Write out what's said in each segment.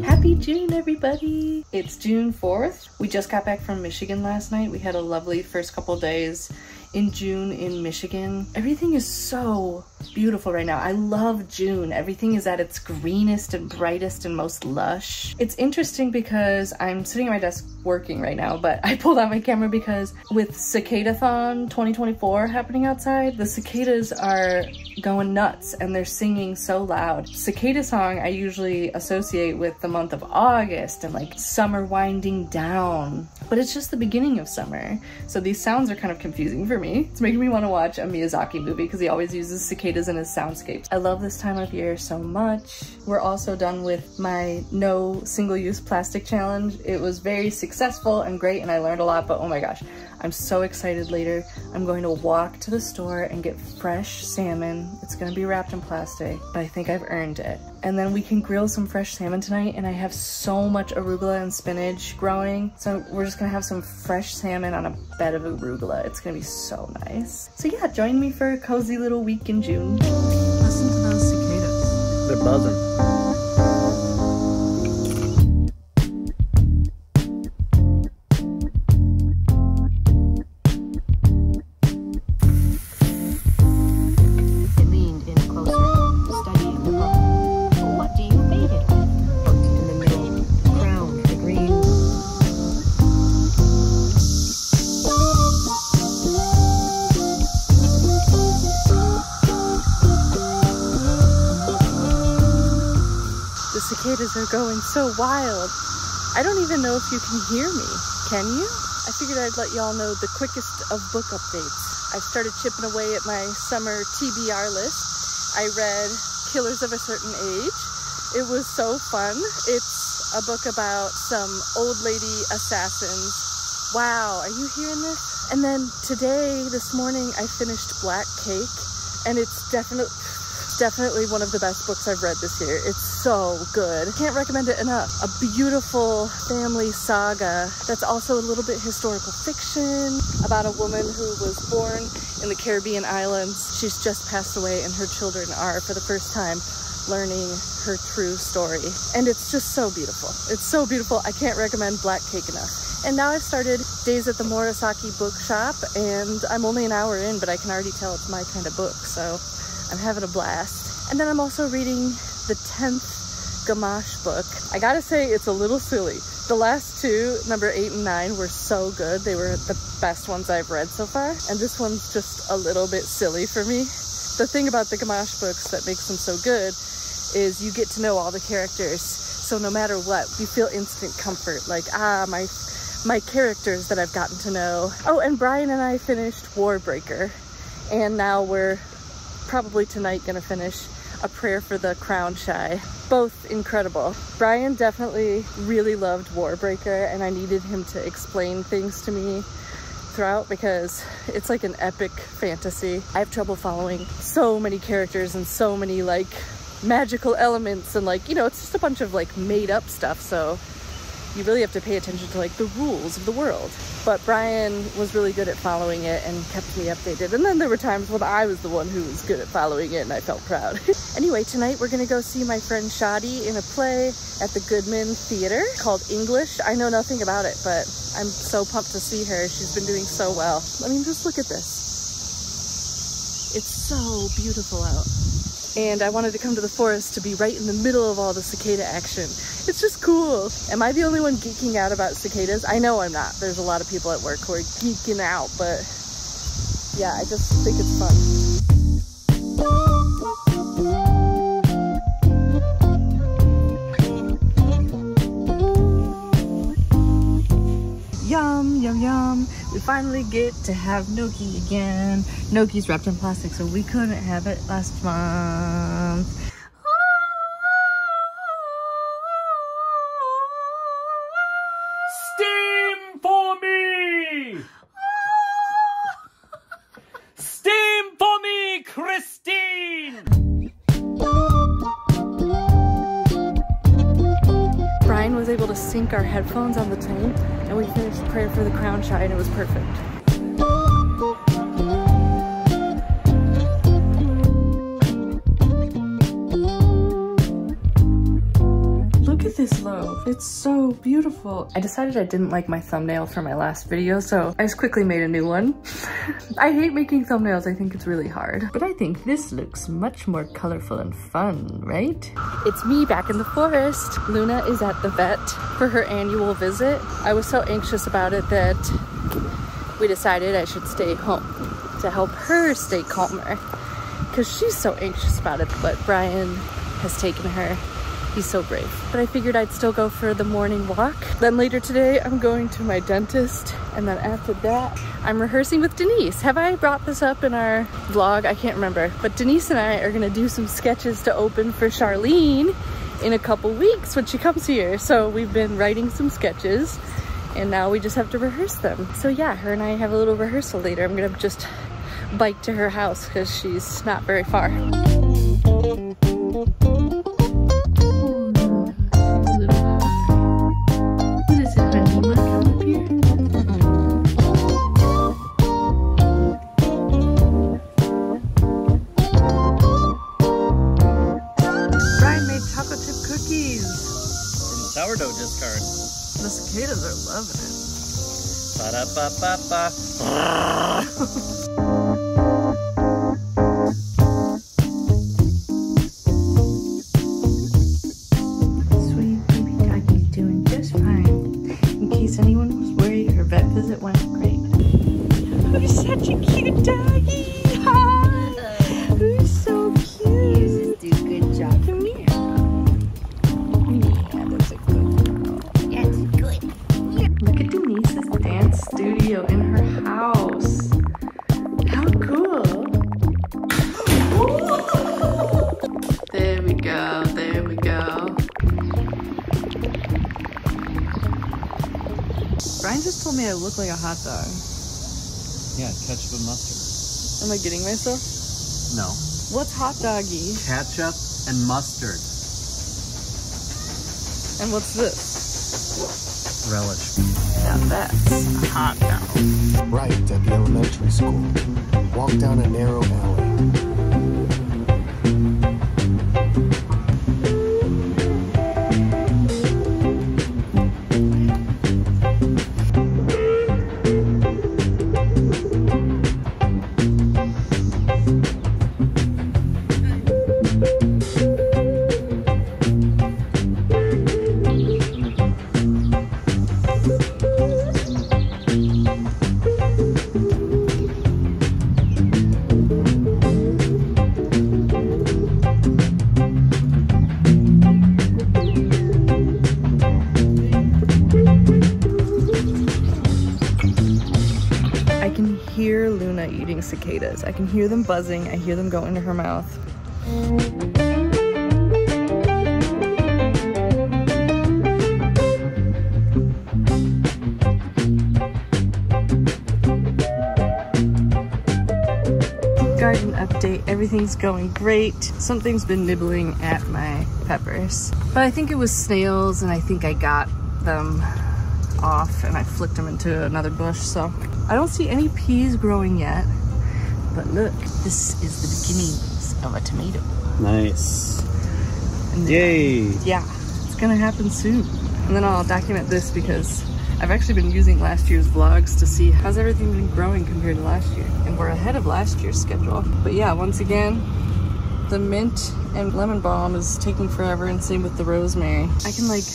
Happy June, everybody! It's June 4th. We just got back from Michigan last night. We had a lovely first couple days in June in Michigan. Everything is so beautiful right now. I love June. Everything is at its greenest and brightest and most lush. It's interesting because I'm sitting at my desk working right now, but I pulled out my camera because with Cicadathon 2024 happening outside, the cicadas are going nuts and they're singing so loud. Cicada song I usually associate with the month of August and like summer winding down, but it's just the beginning of summer. So these sounds are kind of confusing for me. It's making me want to watch a Miyazaki movie because he always uses cicadas in his soundscapes. I love this time of year so much. We're also done with my no single-use plastic challenge. It was very successful and great and I learned a lot, but oh my gosh, I'm so excited later. I'm going to walk to the store and get fresh salmon. It's gonna be wrapped in plastic, but I think I've earned it. And then we can grill some fresh salmon tonight, and I have so much arugula and spinach growing. So we're just gonna have some fresh salmon on a bed of arugula. It's gonna be so nice. So yeah, join me for a cozy little week in June. Listen to those cicadas. They're buzzing. The cicadas are going so wild. I don't even know if you can hear me. Can you? I figured I'd let y'all know the quickest of book updates. I started chipping away at my summer TBR list. I read Killers of a Certain Age. It was so fun. It's a book about some old lady assassins. Wow, are you hearing this? And then today, this morning, I finished Black Cake, and it's definitely one of the best books I've read this year. It's so good. Can't recommend it enough. A beautiful family saga that's also a little bit historical fiction about a woman who was born in the Caribbean islands. She's just passed away and her children are, for the first time, learning her true story. And it's just so beautiful. It's so beautiful. I can't recommend Black Cake enough. And now I've started Days at the Murasaki Bookshop, and I'm only an hour in, but I can already tell it's my kind of book, so I'm having a blast. And then I'm also reading the 10th Gamache book. I gotta say, it's a little silly. The last two, number 8 and 9, were so good. They were the best ones I've read so far. And this one's just a little bit silly for me. The thing about the Gamache books that makes them so good is you get to know all the characters. So no matter what, you feel instant comfort. Like, my characters that I've gotten to know. Oh, and Brian and I finished Warbreaker. And now we're probably tonight gonna finish A Prayer for the Crown Shy. Both incredible. Brian definitely really loved Warbreaker, and I needed him to explain things to me throughout because it's like an epic fantasy. I have trouble following so many characters and so many like magical elements, and like, you know, it's just a bunch of like made up stuff, so you really have to pay attention to like the rules of the world. But Brian was really good at following it and kept me updated. And then there were times when I was the one who was good at following it and I felt proud. Anyway, tonight we're gonna go see my friend Shadi in a play at the Goodman Theater called English. I know nothing about it, but I'm so pumped to see her. She's been doing so well. I mean, just look at this. It's so beautiful out. And I wanted to come to the forest to be right in the middle of all the cicada action. It's just cool. Am I the only one geeking out about cicadas? I know I'm not. There's a lot of people at work who are geeking out, but yeah, I just think it's fun. Yum, yum, yum. We finally get to have gnocchi again. Gnocchi's wrapped in plastic, so we couldn't have it last month. Steam for me! Steam for me, Christine! Brian was able to sync our headphones on the train, and we finished Prayer for the Crown Shy, and it was perfect. this loaf. It's so beautiful. I decided I didn't like my thumbnail for my last video, so I just quickly made a new one. I hate making thumbnails. I think it's really hard. But I think this looks much more colorful and fun, right? It's me back in the forest. Luna is at the vet for her annual visit. I was so anxious about it that we decided I should stay home to help her stay calmer because she's so anxious about it, but Brian has taken her. He's so brave. But I figured I'd still go for the morning walk. Then later today, I'm going to my dentist. And then after that, I'm rehearsing with Denise. Have I brought this up in our vlog? I can't remember. But Denise and I are gonna do some sketches to open for Charlene in a couple weeks when she comes here. So we've been writing some sketches and now we just have to rehearse them. So yeah, her and I have a little rehearsal later. I'm gonna just bike to her house because she's not very far. Sourdough discard. The cicadas are loving it. Ba-da-ba-ba-ba. Sweet baby doggy's doing just fine. In case anyone was worried, her vet visit went great. Who's such a cute doggy? Who's so cute? You just do a good job. Come here. Look at Denise's dance studio in her house. How cool. There we go, there we go. Brian just told me I look like a hot dog. Yeah, ketchup and mustard. Am I getting myself? No. What's hot doggy? Ketchup and mustard. And what's this? Relish. Now that's a hot dog. Right at the elementary school. Walk down a narrow alley. Hear Luna eating cicadas. I can hear them buzzing. I hear them go into her mouth. Garden update. Everything's going great. Something's been nibbling at my peppers. But I think it was snails and I think I got them off and I flicked them into another bush, so I don't see any peas growing yet, but look, this is the beginnings of a tomato. Nice. And Yay! Yeah, it's gonna happen soon. And then I'll document this because I've actually been using last year's vlogs to see how's everything been growing compared to last year. And we're ahead of last year's schedule. But yeah, once again, the mint and lemon balm is taking forever, and same with the rosemary. I can like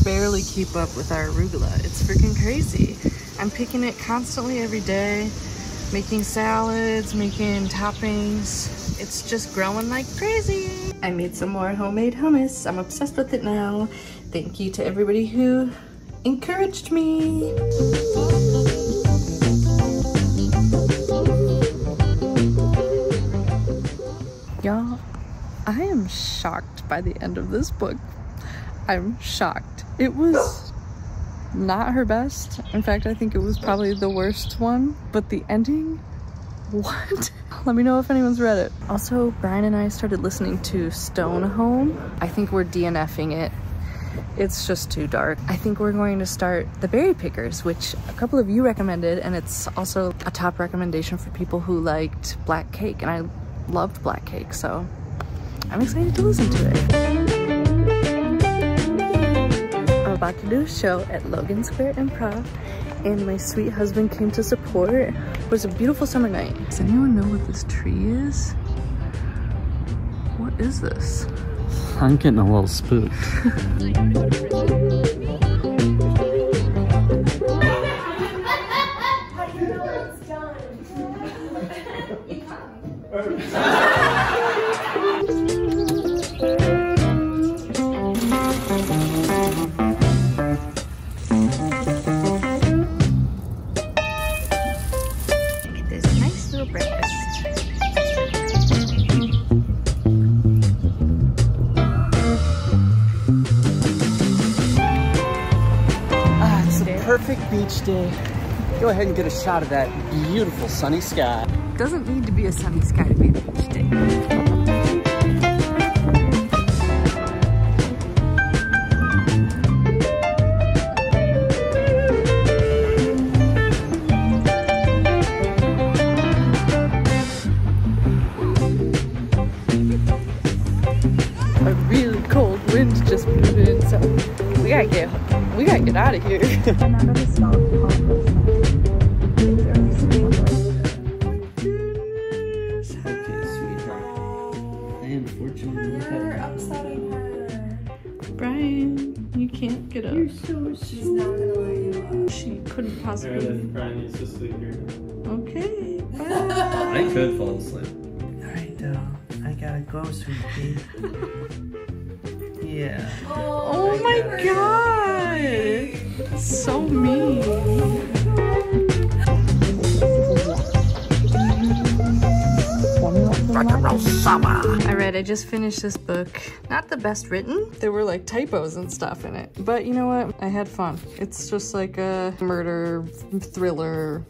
barely keep up with our arugula. It's freaking crazy. I'm picking it constantly every day, making salads, making toppings. It's just growing like crazy. I made some more homemade hummus. I'm obsessed with it now. Thank you to everybody who encouraged me. Y'all, I am shocked by the end of this book. I'm shocked. It was not her best. In fact, I think it was probably the worst one, but the ending, what? Let me know if anyone's read it. Also, Brian and I started listening to Stone Home. I think we're DNFing it. It's just too dark. I think we're going to start The Berry Pickers, which a couple of you recommended, and it's also a top recommendation for people who liked Black Cake, and I loved Black Cake, so I'm excited to listen to it. about to do a show at Logan Square Improv, and my sweet husband came to support. It was a beautiful summer night. Does anyone know what this tree is? What is this? I'm getting a little spooked. This nice little breakfast. It's a perfect beach day. Go ahead and get a shot of that beautiful sunny sky. Doesn't need to be a sunny sky to be a beach day. A really cold wind just blew in, so we gotta get out of here. Brian, you can't get up. She's not gonna let you up. She couldn't possibly. Brian needs to sleep here. Okay, bye. I could fall asleep. Alright, I gotta go, sweetie. Yeah. Oh my god! So mean. Alright, I just finished this book. Not the best written. There were like typos and stuff in it. But you know what? I had fun. It's just like a murder, thriller,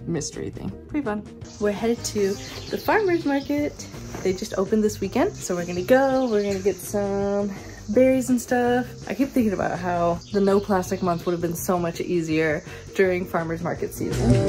mystery thing. Pretty fun. We're headed to the farmer's market. They just opened this weekend. So we're gonna go. We're gonna get some berries and stuff. I keep thinking about how the no plastic month would have been so much easier during farmer's market season.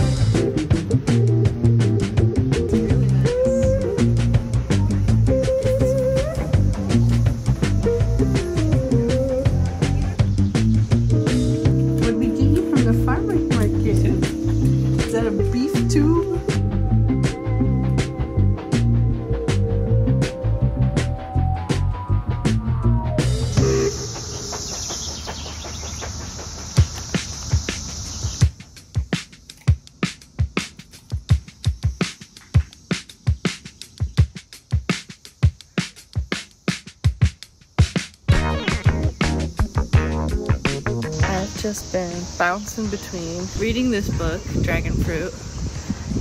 Just been bouncing between reading this book, Dragon Fruit,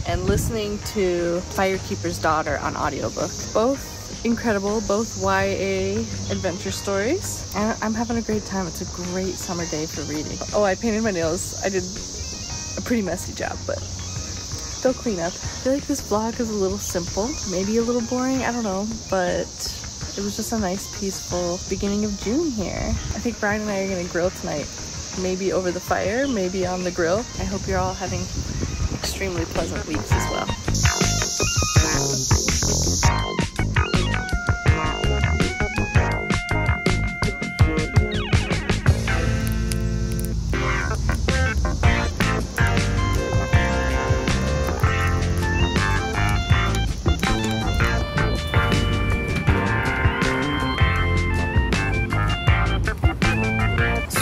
and listening to Firekeeper's Daughter on audiobook. Both incredible, both YA adventure stories, and I'm having a great time. It's a great summer day for reading. Oh, I painted my nails. I did a pretty messy job, but still clean up. I feel like this vlog is a little simple, maybe a little boring, I don't know, but it was just a nice, peaceful beginning of June here. I think Brian and I are gonna grill tonight. Maybe over the fire, maybe on the grill. I hope you're all having extremely pleasant weeks as well.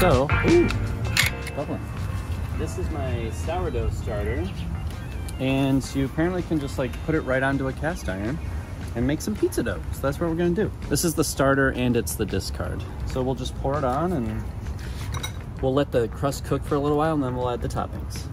So, bubbling. This is my sourdough starter, and you apparently can just like put it right onto a cast iron and make some pizza dough. So that's what we're gonna do. This is the starter and it's the discard. So we'll just pour it on and we'll let the crust cook for a little while and then we'll add the toppings.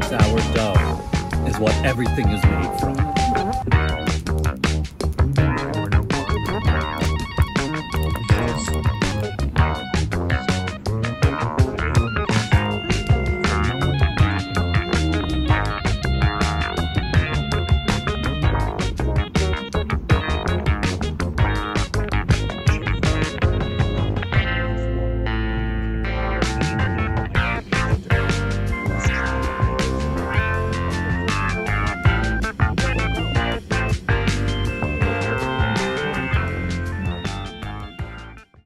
Sourdough is what everything is made from.